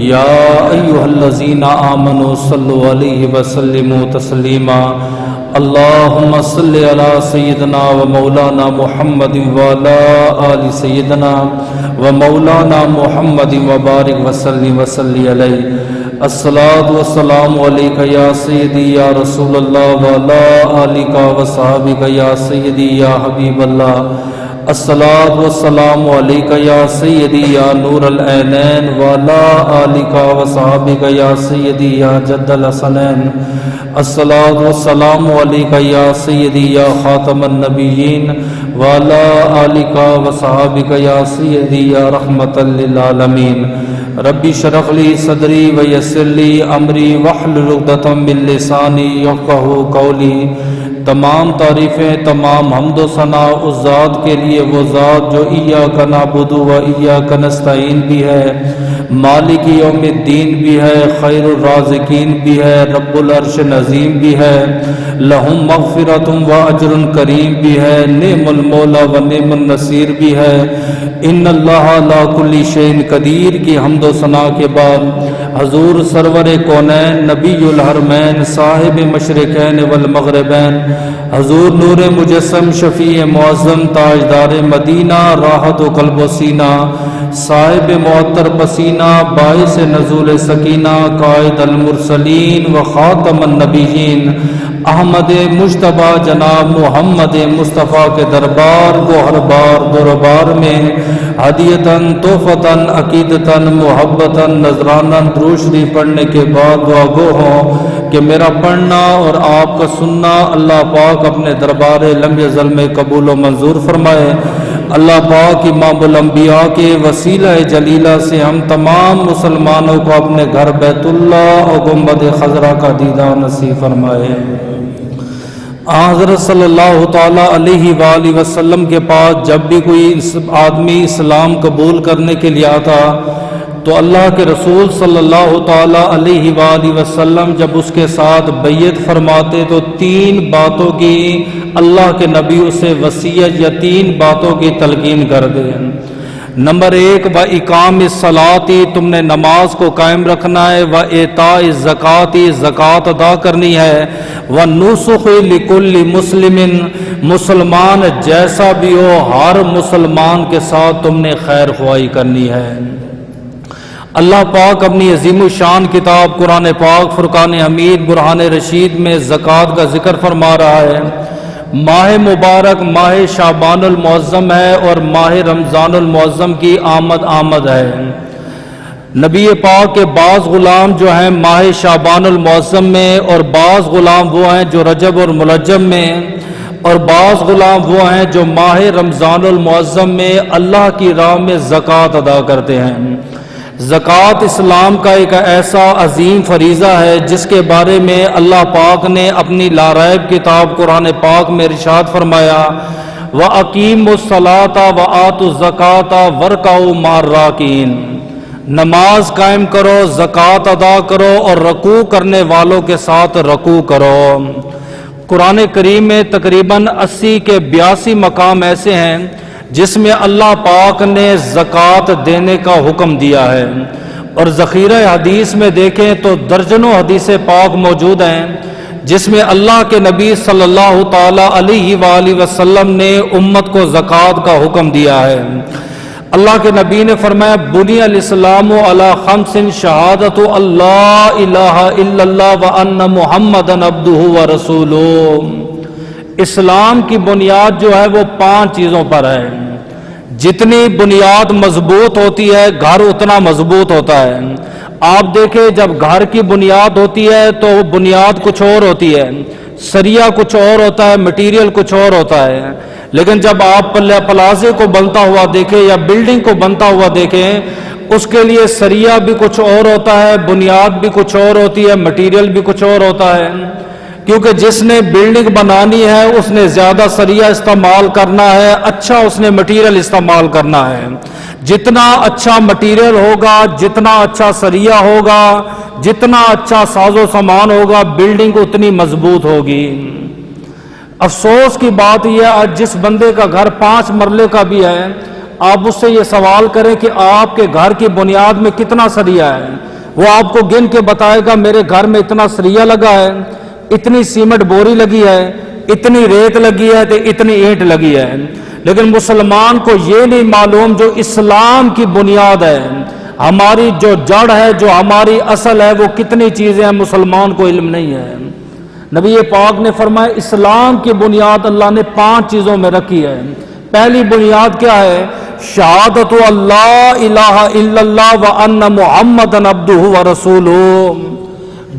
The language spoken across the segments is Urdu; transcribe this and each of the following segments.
یا ایھا الذین آمنوا صلوا علیہ وسلموا تسلیما اللہم صل علی سیدنا و مولانا محمد وعلی آل سیدنا و مولانا محمد وبارک وسلم وصلی علیہ الصلاۃ والسلام علیک یا سیدی یا رسول اللہ وعلی آلک و صحابک یا سیدی یا حبیب اللہ الصلاۃ والسلام علیک یا سیدی یا نور العینین وعلی آلک و صحابک یا سیدی یا جد الحسنین الصلاۃ والسلام علیک یا سیدی یا خاتم النبیین وعلی آلک و صحابک یا سیدی یا رحمۃ للعالمین ربی اشرح لی صدری ویسر لی امری واحلل عقدۃ من لسانی یفقہوا قولی۔ تمام تعریفیں، تمام حمد و ثنا اس ذات کے لیے، وہ ذات جو ایاک نعبد و ایاک نستعین بھی ہے، مالک یوم الدین بھی ہے، خیر الرازقین بھی ہے، رب العرش عظیم بھی ہے، لہم مغفرۃ و اجر کریم بھی ہے، نعم المولا و نعم النصیر بھی ہے۔ ان اللہ علی کل شیء قدیر کی حمد و ثنا کے بعد حضور سرور کونین، نبی الحرمین، صاحب مشرقین والمغربین، حضور نور مجسم، شفیع معظم، تاجدار مدینہ، راحت و قلب و سینہ، صاحب معطر پسینہ، باعث نزول سکینہ، قائد المرسلین و خاتم النبیین، احمد مجتبیٰ جناب محمد مصطفیٰ کے دربار کو ہر بار دربار میں ہدیتاً، تحفتاً، عقیدتاً، محبتاً، نذراناً درود شریف پڑھنے کے بعد دعا گو ہوں کہ میرا پڑھنا اور آپ کا سننا اللہ پاک اپنے دربار لم یزل میں قبول و منظور فرمائے۔ اللہ پاک امام الانبیاء کے وسیلہ جلیلہ سے ہم تمام مسلمانوں کو اپنے گھر بیت اللہ اور گنبد خضرا کا دیدار نصیب فرمائے۔ حضرت صلی اللہ تعالیٰ علیہ وآلہ وسلم کے پاس جب بھی کوئی آدمی اسلام قبول کرنے کے لیے آتا تو اللہ کے رسول صلی اللہ تعالیٰ علیہ وآلہ وسلم جب اس کے ساتھ بیعت فرماتے تو 3 باتوں کی اللہ کے نبی اسے وصیت یا 3 باتوں کی تلقین کر دے۔ نمبر 1، وَإِقَامِ الصَّلَاةِ، تم نے نماز کو قائم رکھنا ہے، وَإِيتَاءِ الزَّكَاةِ، زکوٰۃ ادا کرنی ہے، وَالنُّصُحِ لِكُلِّ مُسْلِمٍ، مسلمان جیسا بھی ہو ہر مسلمان کے ساتھ تم نے خیر خواہی کرنی ہے۔ اللہ پاک اپنی عظیم الشان کتاب قرآن پاک فرقان حمید برہان رشید میں زکوٰۃ کا ذکر فرما رہا ہے۔ ماہ مبارک ماہ شعبان المعظم ہے اور ماہ رمضان المعظم کی آمد ہے۔ نبی پاک کے بعض غلام جو ہیں ماہ شعبان المعظم میں، اور بعض غلام وہ ہیں جو رجب اور ملجم میں، اور بعض غلام وہ ہیں جو ماہ رمضان المعظم میں اللہ کی راہ میں زکوٰۃ ادا کرتے ہیں۔ زکوٰۃ اسلام کا ایک ایسا عظیم فریضہ ہے جس کے بارے میں اللہ پاک نے اپنی لاریب کتاب قرآن پاک میں ارشاد فرمایا، وَأَقِیمُوا الصَّلَاةَ وَآتُوا الزَّکَاةَ وَارْکَعُوا مَعَ الرَّاکعِینَ، نماز قائم کرو، زکوٰۃ ادا کرو اور رکوع کرنے والوں کے ساتھ رکوع کرو۔ قرآن کریم میں تقریباً 80 کے 82 مقام ایسے ہیں جس میں اللہ پاک نے زکوٰۃ دینے کا حکم دیا ہے، اور ذخیرہ حدیث میں دیکھیں تو درجنوں حدیث پاک موجود ہیں جس میں اللہ کے نبی صلی اللہ تعالیٰ علیہ وآلہ وسلم نے امت کو زکوٰۃ کا حکم دیا ہے۔ اللہ کے نبی نے فرمایا، بنی الاسلام علی 5 شہادت اللہ الہ الا اللہ وان محمدًا عبدہ ورسولہ۔ اسلام کی بنیاد جو ہے وہ 5 چیزوں پر ہے۔ جتنی بنیاد مضبوط ہوتی ہے گھر اتنا مضبوط ہوتا ہے۔ آپ دیکھیں جب گھر کی بنیاد ہوتی ہے تو بنیاد کچھ اور ہوتی ہے، سریا کچھ اور ہوتا ہے، مٹیریل کچھ اور ہوتا ہے، لیکن جب آپ پلازے کو بنتا ہوا دیکھیں یا بلڈنگ کو بنتا ہوا دیکھیں، اس کے لیے سریا بھی کچھ اور ہوتا ہے، بنیاد بھی کچھ اور ہوتی ہے، مٹیریل بھی کچھ اور ہوتا ہے، کیونکہ جس نے بلڈنگ بنانی ہے اس نے زیادہ سریا استعمال کرنا ہے، اچھا اس نے مٹیریل استعمال کرنا ہے۔ جتنا اچھا مٹیریل ہوگا، جتنا اچھا سریا ہوگا، جتنا اچھا ساز و سامان ہوگا، بلڈنگ اتنی مضبوط ہوگی۔ افسوس کی بات یہ ہے جس بندے کا گھر 5 مرلے کا بھی ہے، آپ اس سے یہ سوال کریں کہ آپ کے گھر کی بنیاد میں کتنا سریا ہے، وہ آپ کو گن کے بتائے گا میرے گھر میں اتنا سریا لگا ہے، اتنی سیمنٹ بوری لگی ہے، اتنی ریت لگی ہے، تو اتنی اینٹ لگی ہے۔ لیکن مسلمان کو یہ نہیں معلوم جو اسلام کی بنیاد ہے، ہماری جو جڑ ہے، جو ہماری اصل ہے، وہ کتنی چیزیں ہیں، مسلمان کو علم نہیں ہے۔ نبی پاک نے فرمایا اسلام کی بنیاد اللہ نے 5 چیزوں میں رکھی ہے۔ پہلی بنیاد کیا ہے؟ شہادت اللہ الہ الا اللہ وان محمد عبدہ ورسولہ،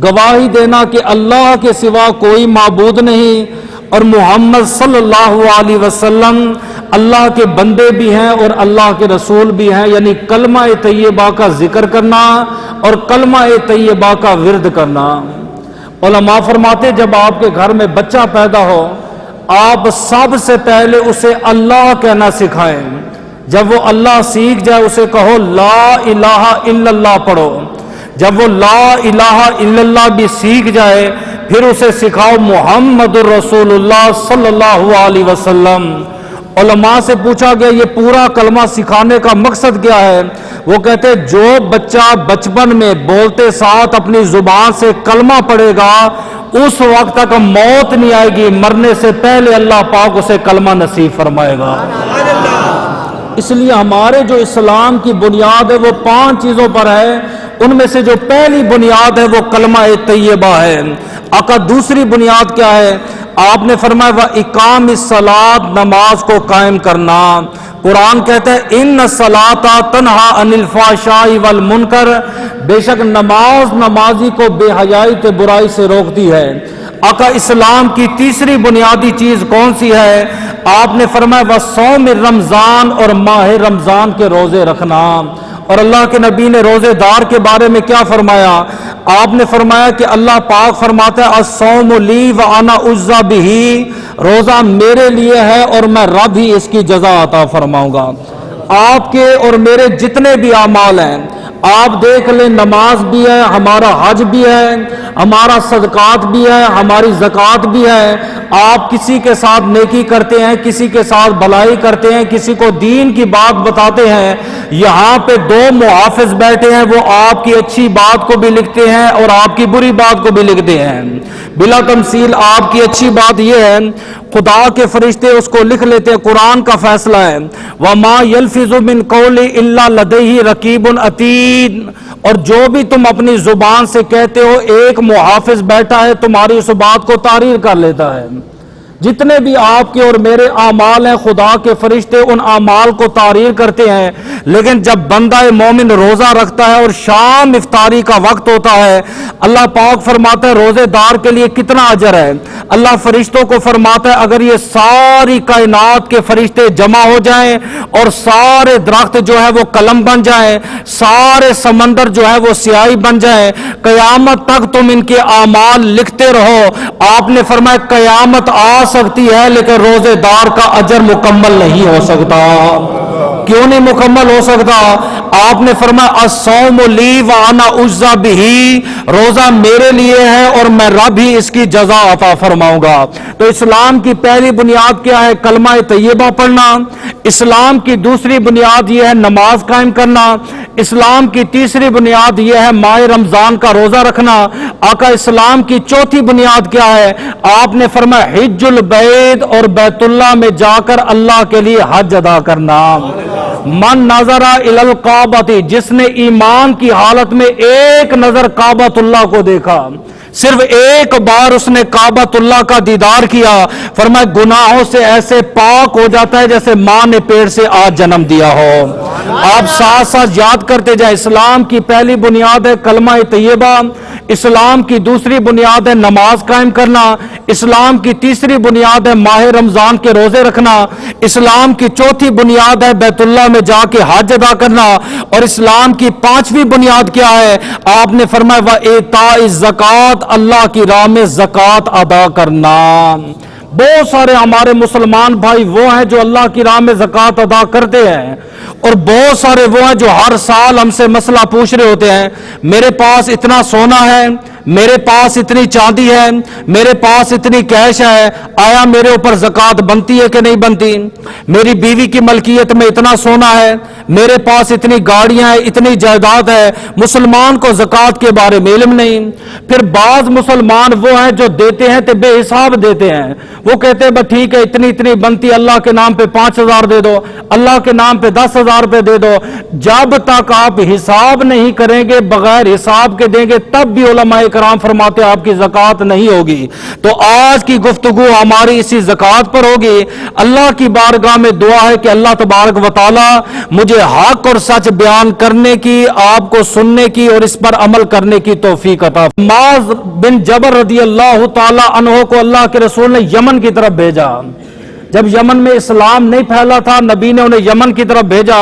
گواہی دینا کہ اللہ کے سوا کوئی معبود نہیں اور محمد صلی اللہ علیہ وسلم اللہ کے بندے بھی ہیں اور اللہ کے رسول بھی ہیں، یعنی کلمہ طیبہ کا ذکر کرنا اور کلمہ طیبہ کا ورد کرنا۔ علماء فرماتے جب آپ کے گھر میں بچہ پیدا ہو، آپ سب سے پہلے اسے اللہ کہنا سکھائیں۔ جب وہ اللہ سیکھ جائے اسے کہو لا الہ الا اللہ پڑھو۔ جب وہ لا الہ الا اللہ بھی سیکھ جائے پھر اسے سکھاؤ محمد الرسول اللہ صلی اللہ علیہ وسلم۔ علماء سے پوچھا گیا یہ پورا کلمہ سکھانے کا مقصد کیا ہے؟ وہ کہتے جو بچہ بچپن میں بولتے ساتھ اپنی زبان سے کلمہ پڑھے گا اس وقت تک موت نہیں آئے گی، مرنے سے پہلے اللہ پاک اسے کلمہ نصیب فرمائے گا۔ اس لیے ہمارے جو اسلام کی بنیاد ہے وہ 5 چیزوں پر ہے، ان میں سے جو پہلی بنیاد ہے وہ کلمہ طیبہ ہے۔ آقا دوسری بنیاد کیا ہے؟ آپ نے فرمایا وَإِقَامِ الصَّلَاةِ، نماز کو قائم کرنا۔ قرآن کہتا ہے ان الصلاۃ تنہا عن الفحشاء والمنکر، بے شک نماز نمازی کو بے حیائی تے برائی سے روکتی ہے۔ آقا اسلام کی تیسری بنیادی چیز کون سی ہے؟ آپ نے فرمایا وصوم رمضان، اور ماہ رمضان کے روزے رکھنا۔ اور اللہ کے نبی نے روزے دار کے بارے میں کیا فرمایا؟ آپ نے فرمایا کہ اللہ پاک فرماتا ہے الصوم لی وانا اجزی بہ، روزہ میرے لیے ہے اور میں رب ہی اس کی جزا عطا فرماؤں گا۔ آپ کے اور میرے جتنے بھی اعمال ہیں آپ دیکھ لیں، نماز بھی ہے، ہمارا حج بھی ہے، ہمارا صدقات بھی ہے، ہماری زکوٰۃ بھی ہے۔ آپ کسی کے ساتھ نیکی کرتے ہیں، کسی کے ساتھ بھلائی کرتے ہیں، کسی کو دین کی بات بتاتے ہیں۔ یہاں پہ 2 محافظ بیٹھے ہیں، وہ آپ کی اچھی بات کو بھی لکھتے ہیں اور آپ کی بری بات کو بھی لکھتے ہیں۔ بلا تمثیل آپ کی اچھی بات یہ ہے خدا کے فرشتے اس کو لکھ لیتے ہیں، قرآن کا فیصلہ ہے وَمَا يَلْفِظُ مِنْ قَوْلٍ إِلَّا لَدَيْهِ رَقِيبٌ عَتِيدٌ، اور جو بھی تم اپنی زبان سے کہتے ہو ایک محافظ بیٹھا ہے تمہاری اس بات کو تحریر کر لیتا ہے۔ جتنے بھی آپ کے اور میرے اعمال ہیں خدا کے فرشتے ان اعمال کو تحریر کرتے ہیں، لیکن جب بندہ مومن روزہ رکھتا ہے اور شام افطاری کا وقت ہوتا ہے، اللہ پاک فرماتا ہے روزے دار کے لیے کتنا اجر ہے۔ اللہ فرشتوں کو فرماتا ہے اگر یہ ساری کائنات کے فرشتے جمع ہو جائیں اور سارے درخت جو ہے وہ قلم بن جائیں، سارے سمندر جو ہے وہ سیاہی بن جائیں، قیامت تک تم ان کے اعمال لکھتے رہو۔ آپ نے فرمایا قیامت آ سکتی ہے لیکن روزے دار کا اجر مکمل نہیں ہو سکتا۔ کیوں نہیں مکمل ہو سکتا؟ آپ نے فرمایا الصوم لی وانا اجزی بہ، روزہ میرے لیے ہے اور میں رب ہی اس کی جزا عطا فرماؤں گا۔ تو اسلام کی پہلی بنیاد کیا ہے؟ کلمہ طیبہ پڑھنا۔ اسلام کی دوسری بنیاد یہ ہے نماز قائم کرنا۔ اسلام کی تیسری بنیاد یہ ہے ماہ رمضان کا روزہ رکھنا۔ آقا اسلام کی چوتھی بنیاد کیا ہے؟ آپ نے فرمایا حج البیت، اور بیت اللہ میں جا کر اللہ کے لیے حج ادا کرنا۔ من نظر الی الکعبۃ، جس نے ایمان کی حالت میں ایک نظر کعبۃ اللہ کو دیکھا، صرف ایک بار اس نے کعبۃ اللہ کا دیدار کیا، فرمایا گناہوں سے ایسے پاک ہو جاتا ہے جیسے ماں نے پیٹ سے آج جنم دیا ہو۔ آپ ساتھ ساتھ یاد کرتے جائیں، اسلام کی پہلی بنیاد ہے کلمہ طیبہ، اسلام کی دوسری بنیاد ہے نماز قائم کرنا، اسلام کی تیسری بنیاد ہے ماہ رمضان کے روزے رکھنا، اسلام کی چوتھی بنیاد ہے بیت اللہ میں جا کے حج ادا کرنا، اور اسلام کی پانچویں بنیاد کیا ہے؟ آپ نے فرمایا وَإِيتَاءِ الزَّكَاةِ، اللہ کی راہ میں زکوٰۃ ادا کرنا۔ بہت سارے ہمارے مسلمان بھائی وہ ہیں جو اللہ کی راہ میں زکوٰۃ ادا کرتے ہیں، اور بہت سارے وہ ہیں جو ہر سال ہم سے مسئلہ پوچھ رہے ہوتے ہیں، میرے پاس اتنا سونا ہے، میرے پاس اتنی چاندی ہے، میرے پاس اتنی کیش ہے، آیا میرے اوپر زکوٰۃ بنتی ہے کہ نہیں بنتی؟ میری بیوی کی ملکیت میں اتنا سونا ہے، میرے پاس اتنی گاڑیاں ہیں، اتنی جائیداد ہے۔ مسلمان کو زکوٰۃ کے بارے میں علم نہیں۔ پھر بعض مسلمان وہ ہیں جو دیتے ہیں تو بے حساب دیتے ہیں، وہ کہتے ہیں بس ٹھیک ہے اتنی اتنی بنتی، اللہ کے نام پہ 5,000 دے دو، اللہ کے نام پہ 10,000 روپے دے دو۔ جب تک آپ حساب نہیں کریں گے، بغیر حساب کے دیں گے، تب بھی علماء کرام فرماتے آپ کی زکوٰۃ نہیں ہوگی۔ تو آج کی گفتگو ہماری اسی زکوٰۃ پر ہوگی۔ اللہ کی بارگاہ میں دعا ہے کہ اللہ تبارک و تعالی مجھے حق اور سچ بیان کرنے کی، آپ کو سننے کی اور اس پر عمل کرنے کی توفیق عطا۔ معاذ بن جبل رضی اللہ تعالی عنہ کو اللہ کے رسول نے یمن کی طرف بھیجا۔ جب یمن میں اسلام نہیں پھیلا تھا، نبی نے انہیں یمن کی طرف بھیجا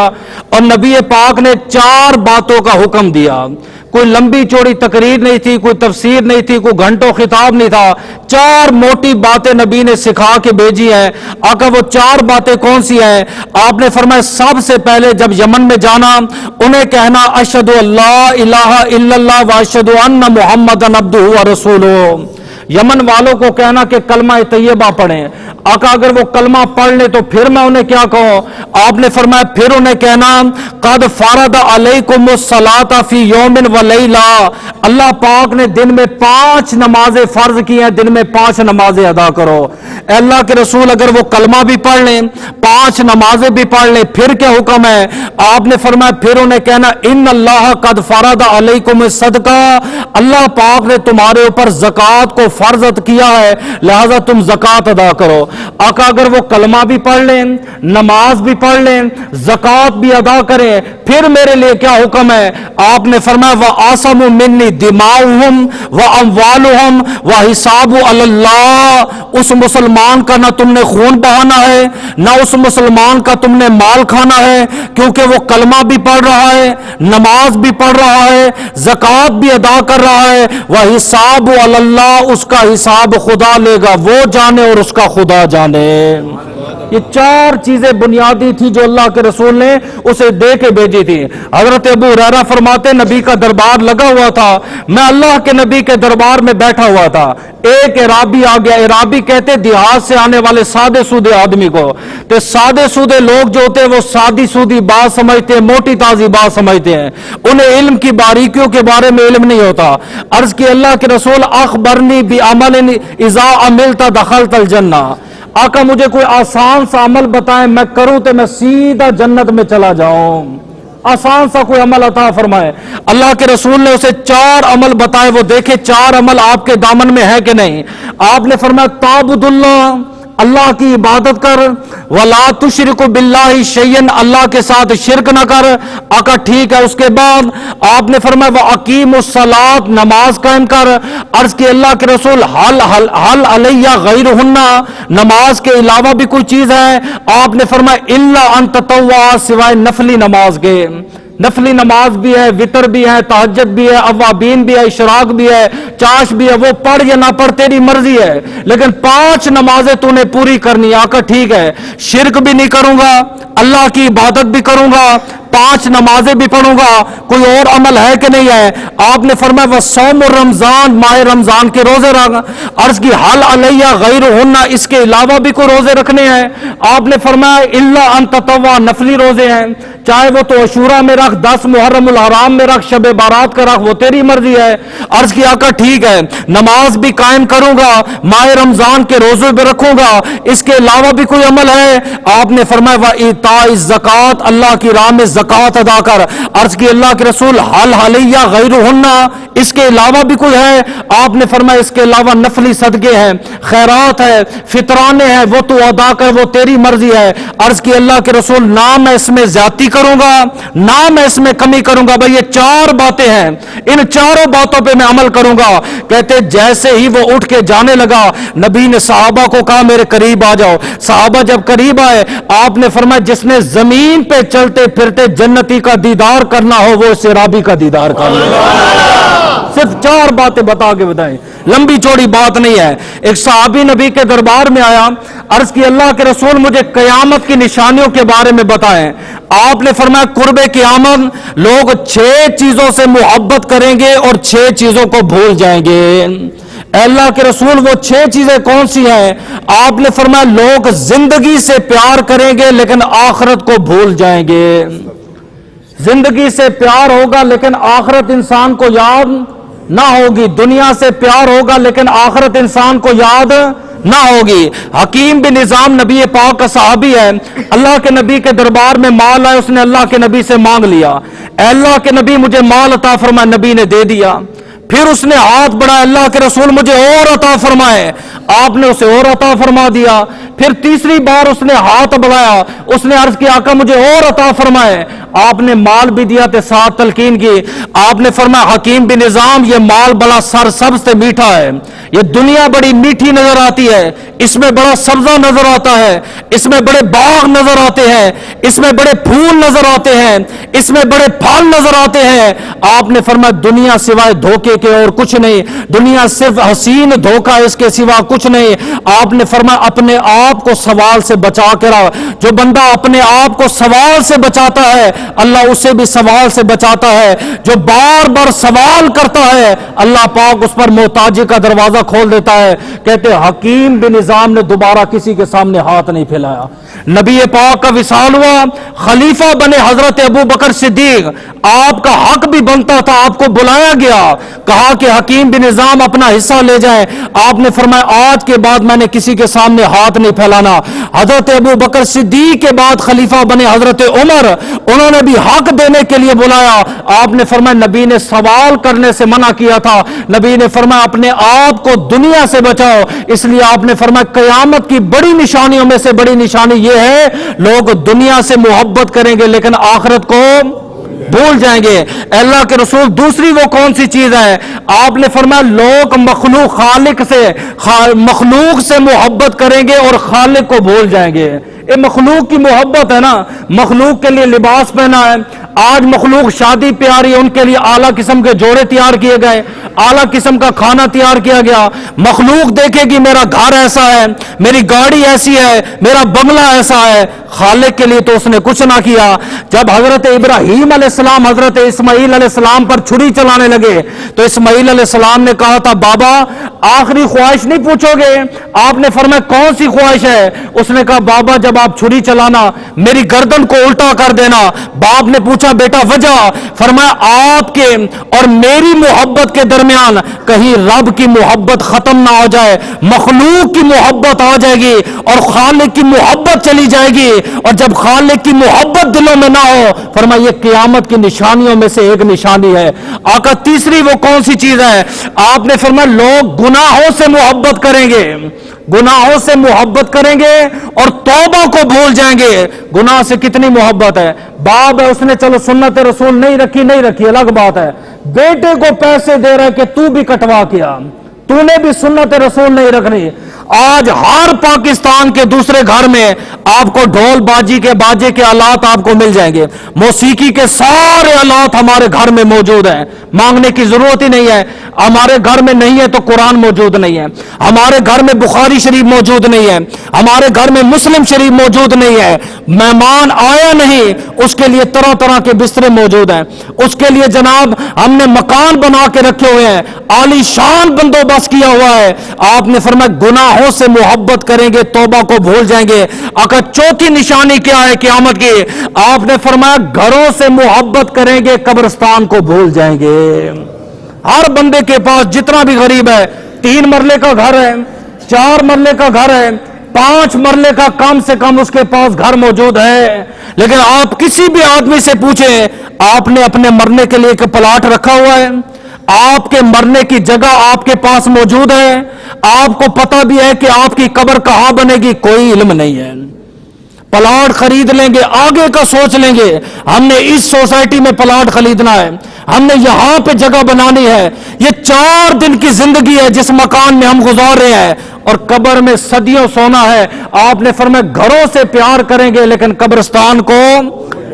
اور نبی پاک نے 4 باتوں کا حکم دیا۔ کوئی لمبی چوڑی تقریر نہیں تھی، کوئی تفسیر نہیں تھی، کوئی گھنٹوں خطاب نہیں تھا، 4 موٹی باتیں نبی نے سکھا کے بھیجی ہیں۔ آقا وہ 4 باتیں کون سی ہیں؟ آپ نے فرمایا سب سے پہلے جب یمن میں جانا، انہیں کہنا اشہد اللہ الہ الا اللہ و اشہد ان محمدن عبدہ و رسولہ۔ یمن والوں کو کہنا کہ کلمہ طیبہ پڑھیں۔ آقا اگر وہ کلمہ پڑھ لیں تو پھر میں انہیں کیا کہوں؟ آپ نے فرمایا پھر انہیں کہنا قد فرض علیکم الصلاۃ فی یوم و لیلہ، اللہ پاک نے دن میں 5 نمازیں فرض کی ہیں، دن میں 5 نمازیں ادا کرو۔ اے اللہ کے رسول اگر وہ کلمہ بھی پڑھ لیں، 5 نمازیں بھی پڑھ لیں، پھر کیا حکم ہے؟ آپ نے فرمایا پھر انہیں کہنا ان اللہ قد فرض علیکم الصدقہ، اللہ پاک نے تمہارے اوپر زکوٰۃ کو فرض کیا ہے، لہذا تم زکوٰۃ ادا کرو۔ آقا اگر وہ کلمہ بھی پڑھ لیں، نماز بھی پڑھ لیں، زکوٰۃ بھی ادا کریں، پھر میرے لیے کیا حکم ہے؟ آپ نے فرمایا وَآسَمُ مِنِّي دِمَاؤُهُمْ وَأَمْوَالُهُمْ وَحِسَابُ عَلَى اللَّهِ، اس مسلمان کا نہ تم نے خون بہانا ہے، نہ اس مسلمان کا تم نے مال کھانا ہے، کیونکہ وہ کلمہ بھی پڑھ رہا ہے، نماز بھی پڑھ رہا ہے، زکوٰۃ بھی ادا کر رہا ہے، وَحِسَابُ عَلَى اللَّهِ، اس کا حساب خدا لے گا، وہ جانے اور اس کا خدا جانے۔ یہ 4 چیزیں بنیادی تھی جو اللہ کے رسول نے اسے دے کے بھیجی تھی۔ حضرت ابو ہریرہ فرماتے نبی کا دربار لگا ہوا تھا، میں اللہ کے نبی کے دربار میں بیٹھا ہوا تھا، ایک عرابی آ گیا۔ عرابی کہتے دیہات سے آنے والے سادے سودے آدمی کو، تو سادے سودے لوگ جو ہوتے ہیں وہ سادی سودی بات سمجھتے ہیں، موٹی تازی بات سمجھتے ہیں، انہیں علم کی باریکیوں کے بارے میں علم نہیں ہوتا۔ عرض کی اللہ کے رسول اخبرنی بعمل اذا عملت دخلت الجنہ، آقا مجھے کوئی آسان سا عمل بتائیں، میں کروں تو میں سیدھا جنت میں چلا جاؤں، آسان سا کوئی عمل عطا فرمائے۔ اللہ کے رسول نے اسے 4 عمل بتائے، وہ دیکھے 4 عمل آپ کے دامن میں ہے کہ نہیں۔ آپ نے فرمایا تعبد اللہ، اللہ کی عبادت کر، ولا تشرک باللہ شیئا، اللہ کے ساتھ شرک نہ کر۔ آقا ٹھیک ہے، اس کے بعد آپ نے فرمایا واقیم الصلاۃ، نماز قائم کر۔ عرض کی اللہ کے رسول حل علیہ غیرہن، نماز کے علاوہ بھی کوئی چیز ہے؟ آپ نے فرمایا الا ان تطوع، سوائے نفلی نماز کے۔ نفلی نماز بھی ہے، وتر بھی ہے، تہجد بھی ہے، اوابین بھی ہے، اشراق بھی ہے، چاش بھی ہے، وہ پڑھ یا نہ پڑھ تیری مرضی ہے، لیکن 5 نمازیں تو نے پوری کرنی۔ آقا ٹھیک ہے، شرک بھی نہیں کروں گا، اللہ کی عبادت بھی کروں گا، 5 نمازیں بھی پڑھوں گا، کوئی اور عمل ہے کہ نہیں ہے؟ آپ نے فرمایا وصوم رمضان، ماہ رمضان کے روزے رکھنا۔ عرض کی حل علیہ غیرہن، اس کے علاوہ بھی کوئی روزے رکھنے ہیں؟ آپ نے فرمایا الا ان تطوع، نفلی روزے ہیں، چاہے وہ تو عاشوراء میں رکھ، 10 محرم الحرام میں رکھ، شب بارات کا رکھ، وہ تیری مرضی ہے۔ عرض کی آقا ٹھیک ہے، نماز بھی قائم کروں گا، ماہ رمضان کے روزے بھی رکھوں گا، اس کے علاوہ بھی کوئی عمل ہے؟ آپ نے فرمایا وَإِيتَاءِ الزَّكَاةِ، اللہ کی راہ میں زکوٰۃ ادا کر۔ عرض کی اللہ کے رسول حل علیہ غیرہن، اس کے علاوہ بھی کوئی ہے؟ آپ نے فرمایا اس کے علاوہ نفلی صدقے ہیں، خیرات ہے، فطرانے ہیں، وہ تو ادا کر، وہ تیری مرضی ہے۔ عرض کی اللہ کے رسول نہ میں اس میں زیادتی کروں گا، نہ میں اس میں کمی کروں گا، بھئی یہ 4 باتیں ہیں، ان 4 باتوں پہ میں عمل کروں گا۔ کہتے جیسے ہی وہ اٹھ کے جانے لگا، نبی نے صحابہ کو کہا میرے قریب آ جاؤ۔ صحابہ جب قریب آئے، آپ نے فرمایا جس نے زمین پہ چلتے پھرتے جنتی کا دیدار کرنا ہو، وہ اس عرابی کا دیدار کر لے۔ صرف 4 باتیں بتا کے بتائیں، لمبی چوڑی بات نہیں ہے۔ ایک صحابی نبی کے دربار میں آیا، عرض کی اللہ کے رسول مجھے قیامت کی نشانیوں کے بارے میں بتائیں۔ آپ نے فرمایا قرب قیامت لوگ 6 چیزوں سے محبت کریں گے اور 6 چیزوں کو بھول جائیں گے۔ اے اللہ کے رسول وہ 6 چیزیں کون سی ہیں؟ آپ نے فرمایا لوگ زندگی سے پیار کریں گے لیکن آخرت کو بھول جائیں گے۔ زندگی سے پیار ہوگا لیکن آخرت انسان کو یاد نہ ہوگی، دنیا سے پیار ہوگا لیکن آخرت انسان کو یاد نہ ہوگی۔ حکیم بن نظام نبی پاک کا صحابی ہے، اللہ کے نبی کے دربار میں مال آئے، اس نے اللہ کے نبی سے مانگ لیا، اے اللہ کے نبی مجھے مال عطا فرمائے، نبی نے دے دیا۔ پھر اس نے ہاتھ بڑھایا، اللہ کے رسول مجھے اور عطا فرمائے، آپ نے اسے اور عطا فرما دیا۔ پھر تیسری بار اس نے ہاتھ بڑھایا، اس نے عرض کیا آقا مجھے اور عطا فرمائے، آپ نے مال بھی دیا تے ساتھ تلقین کی۔ آپ نے فرمایا حکیم بن نظام یہ مال بڑا سرسبز سے میٹھا ہے، یہ دنیا بڑی میٹھی نظر آتی ہے، اس میں بڑا سبزہ نظر آتا ہے، اس میں بڑے باغ نظر آتے ہیں، اس میں بڑے پھول نظر آتے ہیں، اس میں بڑے پھل نظر آتے ہیں۔ آپ نے فرمایا دنیا سوائے دھوکے کے اور کچھ نہیں، دنیا صرف حسین دھوکہ اس کے سوا کچھ نہیں۔ آپ نے فرمایا اپنے آپ کو سوال سے بچا کے رہو، جو بندہ اپنے آپ کو سوال سے بچاتا ہے اللہ اسے بھی سوال سے بچاتا ہے، جو بار بار سوال کرتا ہے اللہ پاک اس پر محتاجی کا دروازہ کھول دیتا ہے۔ کہتے حکیم بن نظام نے دوبارہ کسی کے سامنے ہاتھ نہیں پھیلایا۔ نبی پاک کا وصال ہوا، خلیفہ بنے حضرت ابو بکر صدیق، آپ کا حق بھی بنتا تھا، آپ کو بلایا گیا، کہا کہ حکیم بن نظام اپنا حصہ لے جائیں۔ آپ نے فرمایا آج کے بعد میں نے کسی کے سامنے ہاتھ نہیں پھیلانا۔ حضرت ابو بکر صدیق کے بعد خلیفہ بنے حضرت عمر، انہوں نے بھی حق دینے کے لیے بلایا۔ آپ نے فرمایا نبی نے سوال کرنے سے منع کیا تھا، نبی نے فرمایا اپنے آپ کو دنیا سے بچاؤ، اس لیے آپ نے فرمایا قیامت کی بڑی نشانیوں میں سے بڑی نشانی یہ ہے لوگ دنیا سے محبت کریں گے لیکن آخرت کو بھول جائیں گے۔ اللہ کے رسول دوسری وہ کون سی چیز ہے؟ آپ نے فرمایا لوگ مخلوق سے محبت کریں گے اور خالق کو بھول جائیں گے۔ یہ مخلوق کی محبت ہے نا، مخلوق کے لیے لباس پہنا ہے، آج مخلوق شادی پہ آ رہی ہے، ان کے لیے اعلیٰ قسم کے جوڑے تیار کیے گئے، اعلیٰ قسم کا کھانا تیار کیا گیا۔ مخلوق دیکھے گی میرا گھر ایسا ہے، میری گاڑی ایسی ہے، میرا بنگلہ ایسا ہے، خالق کے لیے تو اس نے کچھ نہ کیا۔ جب حضرت ابراہیم علیہ السلام حضرت اسماعیل علیہ السلام پر چھری چلانے لگے تو اسماعیل علیہ السلام نے کہا تھا بابا آخری خواہش نہیں پوچھو گے؟ آپ نے فرمایا کون سی خواہش ہے؟ اس نے کہا بابا جب آپ چھری چلانا میری گردن کو الٹا کر دینا۔ باپ نے پوچھا بیٹا وجہ؟ فرمایا آپ کے اور میری محبت کے درمیان کہیں رب کی محبت ختم نہ ہو جائے، مخلوق کی محبت آ جائے گی اور خالق کی محبت چلی جائے گی، اور جب خالق کی محبت دلوں میں نہ ہو فرمایا یہ قیامت کی نشانیوں میں سے ایک نشانی ہے۔ آقا تیسری وہ کون سی چیز ہے؟ آپ نے فرمایا لوگ گناہوں سے محبت کریں گے، گناہوں سے محبت کریں گے اور توبہ کو بھول جائیں گے۔ گناہ سے کتنی محبت ہے، باپ ہے اس نے چلو سنت رسول نہیں رکھی الگ بات ہے، بیٹے کو پیسے دے رہے کہ تو بھی کٹوا کیا، تو نے بھی سنت رسول نہیں رکھنی۔ آج ہر پاکستان کے دوسرے گھر میں آپ کو ڈھول باجی کے باجے کے آلات آپ کو مل جائیں گے، موسیقی کے سارے آلات ہمارے گھر میں موجود ہیں، مانگنے کی ضرورت ہی نہیں ہے۔ ہمارے گھر میں نہیں ہے تو قرآن موجود نہیں ہے، ہمارے گھر میں بخاری شریف موجود نہیں ہے، ہمارے گھر میں مسلم شریف موجود نہیں ہے۔ مہمان آیا نہیں اس کے لیے طرح طرح کے بسترے موجود ہیں، اس کے لیے جناب ہم نے مکان بنا کے رکھے ہوئے ہیں، عالی شان بندوبست کیا ہوا ہے۔ آپ نے فرمایا گناہوں سے محبت کریں گے توبہ کو بھول جائیں گے۔ اگر چوتھی نشانی کیا ہے قیامت کی؟ آپ نے فرمایا گھروں سے محبت کریں گے قبرستان کو بھول جائیں گے۔ ہر بندے کے پاس جتنا بھی غریب ہے 3 مرلے کا گھر ہے، 4 مرلے کا گھر ہے، 5 مرلے کا کم سے کم اس کے پاس گھر موجود ہے، لیکن آپ کسی بھی آدمی سے پوچھیں آپ نے اپنے مرنے کے لیے ایک پلاٹ رکھا ہوا ہے؟ آپ کے مرنے کی جگہ آپ کے پاس موجود ہے؟ آپ کو پتہ بھی ہے کہ آپ کی قبر کہاں بنے گی؟ کوئی علم نہیں ہے۔ پلاٹ خرید لیں گے، آگے کا سوچ لیں گے ہم نے اس سوسائٹی میں پلاٹ خریدنا ہے، ہم نے یہاں پہ جگہ بنانی ہے، یہ 4 دن کی زندگی ہے جس مکان میں ہم گزار رہے ہیں، اور قبر میں صدیوں سونا ہے۔ آپ نے فرمایا گھروں سے پیار کریں گے لیکن قبرستان کو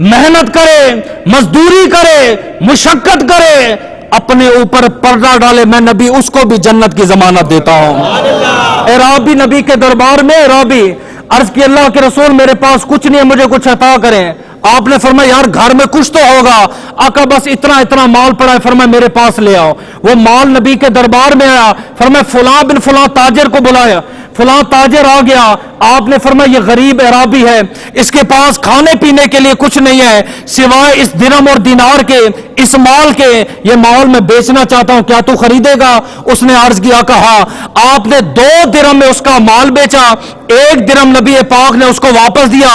محنت کرے, مزدوری کرے, مشقت کرے, اپنے اوپر پردہ ڈالے, میں نبی اس کو بھی جنت کی ضمانت دیتا ہوں. اعرابی نبی کے دربار میں اعرابی عرض کی اللہ کے رسول میرے پاس کچھ نہیں ہے, مجھے کچھ عطا کریں. آپ نے فرمایا یار گھر میں کچھ تو ہوگا. آقا بس اتنا اتنا مال پڑا ہے. فرمایا میرے پاس لے آؤ. وہ مال نبی کے دربار میں آیا. فرمایا فلاں بن فلاں تاجر کو بلایا. فلاں تاجر آ گیا. آپ نے فرمایا یہ غریب اعرابی ہے, اس کے پاس کھانے پینے کے لیے کچھ نہیں ہے سوائے اس درہم اور دینار کے, اس مال کے. یہ مال میں بیچنا چاہتا ہوں, کیا تو خریدے گا؟ اس نے عرض کیا کہا. آپ نے 2 درہم میں اس کا مال بیچا. 1 درہم نبی پاک نے اس کو واپس دیا.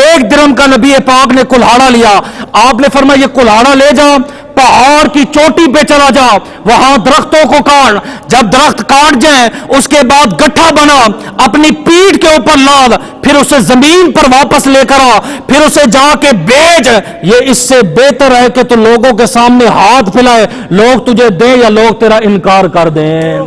1 درہم کا نبی پاک نے کلہاڑا لیا. آپ نے فرمایا یہ کلہاڑا لے جا, پہاڑ کی چوٹی پہ چلا جا, وہاں درختوں کو کاٹ. جب درخت کاٹ جائیں اس کے بعد گٹھا بنا, اپنی پیٹھ کے اوپر لاد, پھر اسے زمین پر واپس لے کر آ, پھر اسے جا کے بیچ. یہ اس سے بہتر ہے کہ تو لوگوں کے سامنے ہاتھ پھیلائے, لوگ تجھے دیں یا لوگ تیرا انکار کر دیں.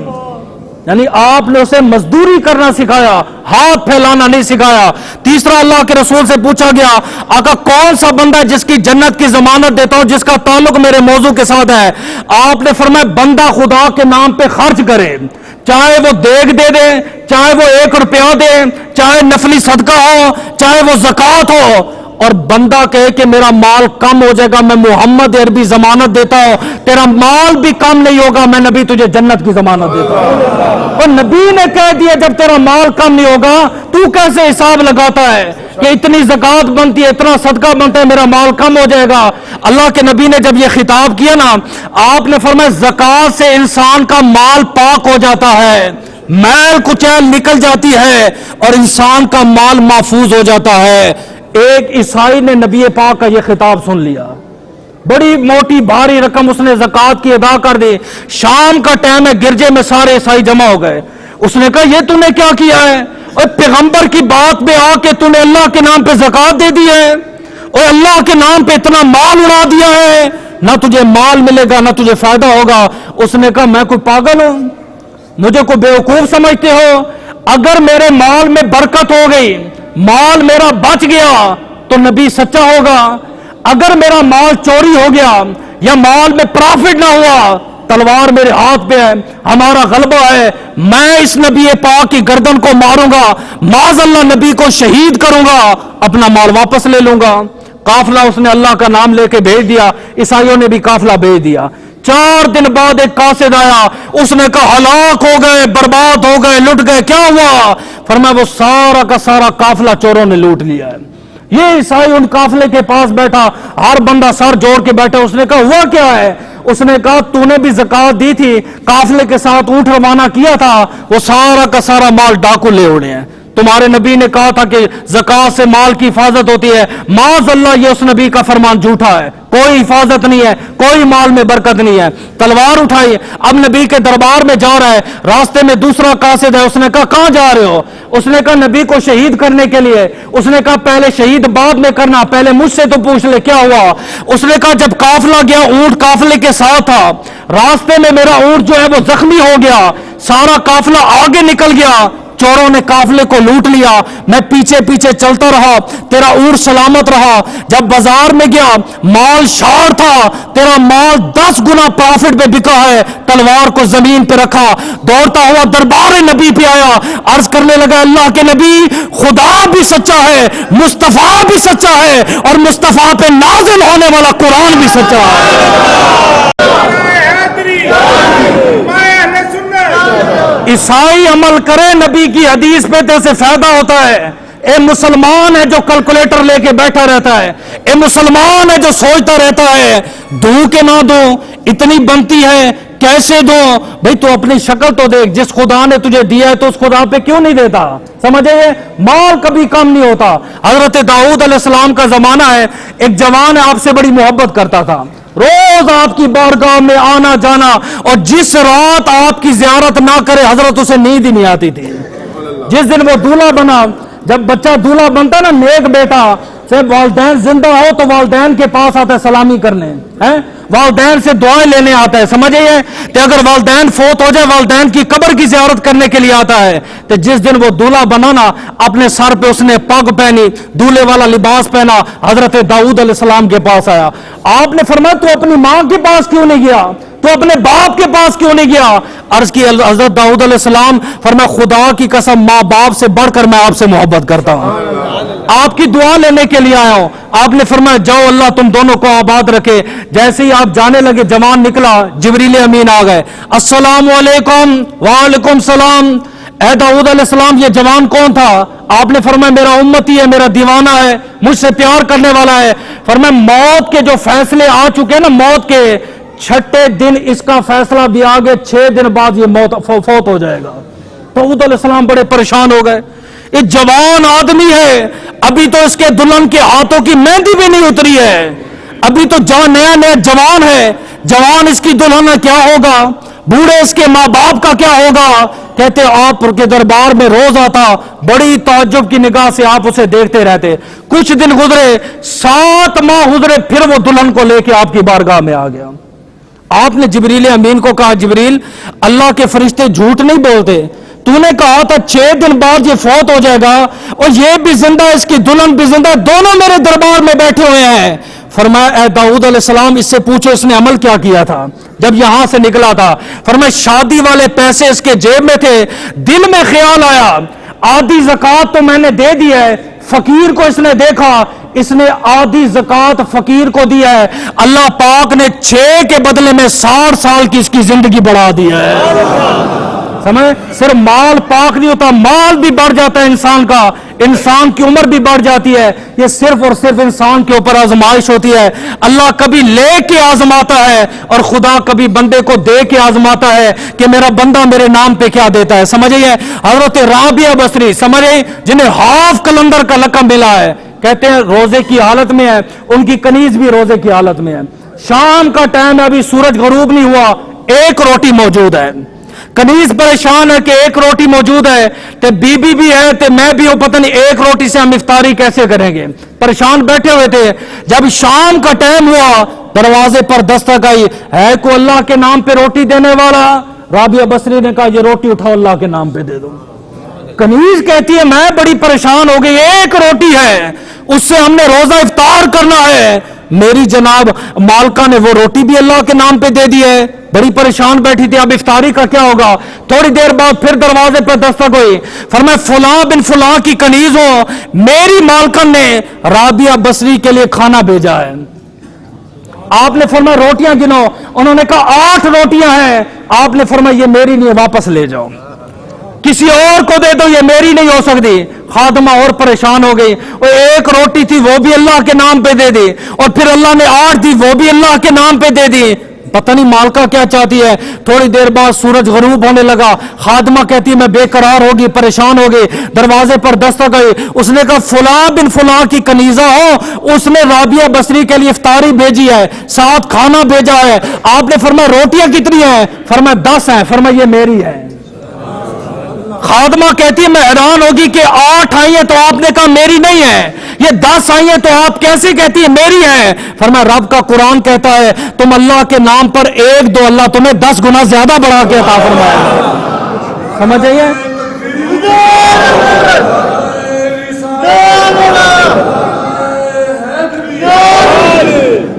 یعنی آپ نے اسے مزدوری کرنا سکھایا, ہاتھ پھیلانا نہیں سکھایا. تیسرا اللہ کے رسول سے پوچھا گیا آقا کون سا بندہ ہے جس کی جنت کی ضمانت دیتا ہوں, جس کا تعلق میرے موضوع کے ساتھ ہے؟ آپ نے فرمایا بندہ خدا کے نام پہ خرچ کرے, چاہے وہ دیگ دے دے, چاہے وہ 1 روپیہ دے, چاہے نفلی صدقہ ہو, چاہے وہ زکوٰۃ ہو, اور بندہ کہے کہ میرا مال کم ہو جائے گا, میں محمد عربی ضمانت دیتا ہوں تیرا مال بھی کم نہیں ہوگا, میں نبی تجھے جنت کی ضمانت دیتا ہوں. اور نبی نے کہہ دیا جب تیرا مال کم نہیں ہوگا تو کیسے حساب لگاتا ہے کہ اتنی زکوٰۃ بنتی ہے, اتنا صدقہ بنتا ہے, میرا مال کم ہو جائے گا. اللہ کے نبی نے جب یہ خطاب کیا نا, آپ نے فرمایا زکوٰۃ سے انسان کا مال پاک ہو جاتا ہے, میل کچیل نکل جاتی ہے, اور انسان کا مال محفوظ ہو جاتا ہے. ایک عیسائی نے نبی پاک کا یہ خطاب سن لیا, بڑی موٹی بھاری رقم اس نے زکوٰۃ کی ادا کر دی. شام کا ٹائم ہے, گرجے میں سارے عیسائی جمع ہو گئے. اس نے کہا یہ تو نے کیا کیا ہے, اور پیغمبر کی بات پہ آ کے تو نے اللہ کے نام پہ زکوٰۃ دے دی ہے, اور اللہ کے نام پہ اتنا مال اڑا دیا ہے, نہ تجھے مال ملے گا نہ تجھے فائدہ ہوگا. اس نے کہا میں کوئی پاگل ہوں, مجھے کوئی بیوقوف سمجھتے ہو؟ اگر میرے مال میں برکت ہو گئی, مال میرا بچ گیا تو نبی سچا ہوگا. اگر میرا مال چوری ہو گیا یا مال میں پرافٹ نہ ہوا, تلوار میرے ہاتھ پہ ہے, ہمارا غلبہ ہے, میں اس نبی پاک کی گردن کو ماروں گا, معاذ اللہ نبی کو شہید کروں گا, اپنا مال واپس لے لوں گا. قافلہ اس نے اللہ کا نام لے کے بھیج دیا, عیسائیوں نے بھی قافلہ بھیج دیا. 4 دن بعد ایک قاصد آیا, اس نے کہا ہلاک ہو گئے, برباد ہو گئے, لٹ گئے. کیا ہوا؟ فرمایا وہ سارا کا سارا قافلہ چوروں نے لوٹ لیا ہے. یہ عیسائی ان قافلے کے پاس بیٹھا, ہر بندہ سر جوڑ کے بیٹھا. اس نے کہا ہوا کیا ہے؟ اس نے کہا تو نے بھی زکوٰۃ دی تھی, قافلے کے ساتھ اونٹ روانہ کیا تھا, وہ سارا کا سارا مال ڈاکو لے اڑے ہیں. تمہارے نبی نے کہا تھا کہ زکوٰۃ سے مال کی حفاظت ہوتی ہے, معاذ اللہ یہ اس نبی کا فرمان جھوٹا ہے, کوئی حفاظت نہیں ہے, کوئی مال میں برکت نہیں ہے. تلوار اٹھائی, اب نبی کے دربار میں جا رہا ہے, راستے میں دوسرا قاصد ہے. اس نے کہا کہاں جا رہے ہو؟ اس نے کہا نبی کو شہید کرنے کے لیے. اس نے کہا پہلے شہید بعد میں کرنا, پہلے مجھ سے تو پوچھ لے کیا ہوا. اس نے کہا جب قافلہ گیا, اونٹ قافلے کے ساتھ تھا, راستے میں میرا اونٹ جو ہے وہ زخمی ہو گیا, سارا قافلہ آگے نکل گیا, چوروں نے قافلے کو لوٹ لیا, میں پیچھے پیچھے چلتا رہا, تیرا اونٹ سلامت رہا. جب بازار میں گیا مال شار تھا, تیرا مال 10 گنا پرافٹ پہ بکا ہے. تلوار کو زمین پہ رکھا, دوڑتا ہوا دربار نبی پہ آیا, عرض کرنے لگا اللہ کے نبی خدا بھی سچا ہے, مصطفیٰ بھی سچا ہے, اور مصطفیٰ پہ نازل ہونے والا قرآن بھی سچا ہے. عیسائی عمل کرے نبی کی حدیث پہ تو اسے فائدہ ہوتا ہے. اے مسلمان ہے جو کیلکولیٹر لے کے بیٹھا رہتا ہے, اے مسلمان ہے جو سوچتا رہتا ہے دوں کہ نہ دوں, اتنی بنتی ہے کیسے دوں. بھئی تو اپنی شکل تو دیکھ, جس خدا نے تجھے دیا ہے تو اس خدا پہ کیوں نہیں دیتا؟ سمجھے, مال کبھی کم نہیں ہوتا. حضرت داؤد علیہ السلام کا زمانہ ہے, ایک جوان آپ سے بڑی محبت کرتا تھا, روز آپ کی بارگاہ میں آنا جانا, اور جس رات آپ کی زیارت نہ کرے حضرت اسے نیند ہی نہیں آتی تھی. جس دن وہ دولہا بنا, جب بچہ دولہا بنتا نا نیک بیٹا, سے والدین زندہ ہو تو والدین کے پاس آتا ہے سلامی کرنے ہیں، والدین سے دعائیں لینے آتا ہے، سمجھے کہ اگر والدین فوت ہو جائے والدین کی قبر کی زیارت کرنے کے لیے آتا ہے، تو جس دن وہ دولہا بنانا اپنے سر پہ اس نے پگ پہنی، دولہے والا لباس پہنا، حضرت داؤد علیہ السلام کے پاس آیا، آپ نے فرمایا تو اپنی ماں کے پاس کیوں نہیں گیا، تو اپنے باپ کے پاس کیوں نہیں گیا؟ عرض کی حضرت داؤد علیہ السلام فرمایا خدا کی قسم ماں باپ سے بڑھ کر میں آپ سے محبت کرتا ہوں، آپ کی دعا لینے کے لیے آیا ہوں۔ آپ نے فرمایا جاؤ اللہ تم دونوں کو آباد رکھے۔ جیسے ہی آپ جانے لگے جوان نکلا، جبریل امین آ گئے، السلام علیکم۔ وعلیکم السلام۔ اے داؤد علیہ السلام یہ جوان کون تھا؟ آپ نے فرمایا میرا امتی ہے، میرا دیوانہ ہے، مجھ سے پیار کرنے والا ہے۔ فرمایا موت کے جو فیصلے آ چکے ہیں نا، موت کے چھٹے دن اس کا فیصلہ بھی آگے 6 دن بعد یہ موت فوت ہو جائے گا۔ داؤد علیہ السلام بڑے پریشان ہو گئے، یہ جوان آدمی ہے، ابھی تو اس کے دلہن کے ہاتھوں کی مہندی بھی نہیں اتری ہے، ابھی تو نیا نیا جوان ہے، جوان اس کی دلہن میں کیا ہوگا، بوڑھے اس کے ماں باپ کا کیا ہوگا؟ کہتے آپ کے دربار میں روز آتا، بڑی تعجب کی نگاہ سے آپ اسے دیکھتے رہتے۔ کچھ دن گزرے، 7 ماہ گزرے، پھر وہ دلہن کو لے کے آپ کی بارگاہ میں آ گیا۔ آپ نے جبریل امین کو کہا جبریل اللہ کے فرشتے جھوٹ نہیں بولتے، تو نے کہا تھا 6 دن بعد یہ فوت ہو جائے گا اور یہ بھی زندہ، اس کی دلہن بھی زندہ، دونوں میرے دربار میں بیٹھے ہوئے ہیں۔ فرمایا اے داؤد علیہ السلام اس سے پوچھو اس نے عمل کیا کیا تھا جب یہاں سے نکلا تھا؟ فرمایا شادی والے پیسے اس کے جیب میں تھے، دل میں خیال آیا آدھی زکوٰۃ تو میں نے دے دی ہے، فقیر کو اس نے دیکھا، اس نے آدھی زکوٰۃ فقیر کو دیا ہے، اللہ پاک نے 6 کے بدلے میں 60 سال کی اس کی زندگی بڑھا دی ہے۔ سمجھ، صرف مال پاک نہیں ہوتا، مال بھی بڑھ جاتا ہے انسان کا، انسان کی عمر بھی بڑھ جاتی ہے، یہ صرف اور صرف انسان کے اوپر آزمائش ہوتی ہے۔ اللہ کبھی لے کے آزماتا ہے اور خدا کبھی بندے کو دے کے آزماتا ہے کہ میرا بندہ میرے نام پہ کیا دیتا ہے۔ سمجھئے حضرت رابعہ بصری، سمجھے جنہیں ہاف کلندر کا لقب ملا ہے، کہتے ہیں روزے کی حالت میں ہے، ان کی کنیز بھی روزے کی حالت میں ہے، شام کا ٹائم ہے، ابھی سورج غروب نہیں ہوا، 1 روٹی موجود ہے، کنیز پریشان ہے کہ 1 روٹی موجود ہے، تے بی بی بھی ہے تے میں بھی ہوں، پتہ نہیں 1 روٹی سے ہم افطاری کیسے کریں گے، پریشان بیٹھے ہوئے تھے۔ جب شام کا ٹائم ہوا دروازے پر دستک آئی، ہے کوئی اللہ کے نام پہ روٹی دینے والا؟ رابعہ بصری نے کہا یہ روٹی اٹھاؤ اللہ کے نام پہ دے دو۔ کنیز کہتی ہے میں بڑی پریشان ہو گئی، 1 روٹی ہے، اس سے ہم نے روزہ افطار کرنا ہے، میری جناب مالکہ نے وہ روٹی بھی اللہ کے نام پہ دے دی ہے، بڑی پریشان بیٹھی تھی، اب افطاری کا کیا ہوگا؟ تھوڑی دیر بعد پھر دروازے پہ دستک ہوئی، فرمایا فلاں بن فلاں کی کنیز ہو، میری مالکن نے رابعہ بصری کے لیے کھانا بھیجا ہے۔ آپ نے فرمایا روٹیاں گنو، انہوں نے کہا 8 روٹیاں ہیں، آپ نے فرمایا یہ میری نہیں ہے، واپس لے جاؤ، کسی اور کو دے دو، یہ میری نہیں ہو سکتی۔ خادمہ اور پریشان ہو گئی، اور 1 روٹی تھی وہ بھی اللہ کے نام پہ دے دی، اور پھر اللہ نے 8 دی وہ بھی اللہ کے نام پہ دے دی، پتہ نہیں مالکہ کیا چاہتی ہے۔ تھوڑی دیر بعد سورج غروب ہونے لگا، خادمہ کہتی ہے میں بے قرار ہوگی، پریشان ہو گئی، دروازے پر دستک گئی، اس نے کہا فلاں بن فلاں کی کنیزہ ہو، اس نے رابعہ بصری کے لیے افطاری بھیجی ہے، ساتھ کھانا بھیجا ہے۔ آپ نے فرمایا روٹیاں کتنی ہیں؟ فرمایا 10 ہیں، فرمایا یہ میری ہے۔ خادمہ کہتی ہے میں حیران ہوگی کہ 8 آئی ہیں تو آپ نے کہا میری نہیں ہے، یہ 10 آئی ہیں تو آپ کیسے کہتی ہے میری ہے؟ فرمایا رب کا قرآن کہتا ہے تم اللہ کے نام پر 1 دو، اللہ تمہیں 10 گنا زیادہ بڑھا کے عطا فرمائے۔ سمجھ آئیے؟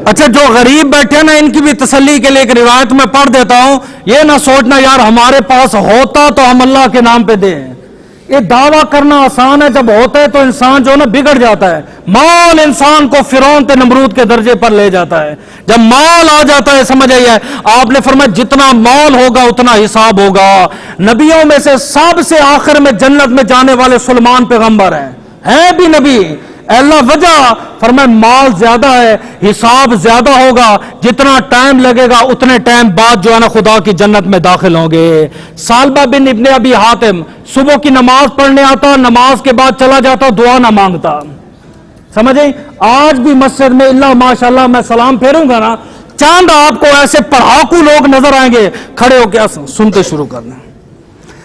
اچھا جو غریب بیٹھے نا ان کی بھی تسلی کے لیے ایک روایت میں پڑھ دیتا ہوں، یہ نہ سوچنا یار ہمارے پاس ہوتا تو ہم اللہ کے نام پہ دیں، یہ دعویٰ کرنا آسان ہے، جب ہوتا ہے تو انسان جو نا بگڑ جاتا ہے۔ مال انسان کو فرعون تے نمرود کے درجے پر لے جاتا ہے، جب مال آ جاتا ہے سمجھ آئیے آپ نے فرمایا جتنا مال ہوگا اتنا حساب ہوگا۔ نبیوں میں سے سب سے آخر میں جنت میں جانے والے سلیمان پیغمبر ہیں بھی نبی، اللہ وجہ فرمایا مال زیادہ ہے، حساب زیادہ ہوگا، جتنا ٹائم لگے گا اتنے ٹائم بعد جو ہے نا خدا کی جنت میں داخل ہوں گے۔ سالبہ بن ابن ابی حاتم صبح کی نماز پڑھنے آتا، نماز کے بعد چلا جاتا، دعا نہ مانگتا۔ سمجھیں آج بھی مسجد میں اللہ ماشاءاللہ میں سلام پھیروں گا نا، چاند آپ کو ایسے پڑھاکو لوگ نظر آئیں گے، کھڑے ہو کے سنتے شروع کرنا،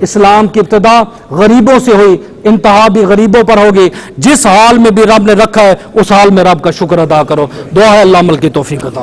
اسلام کی ابتدا غریبوں سے ہوئی، انتہا بھی غریبوں پر ہوگی. جس حال میں بھی رب نے رکھا ہے اس حال میں رب کا شکر ادا کرو. دعا ہے اللہ عمل کی توفیق عطا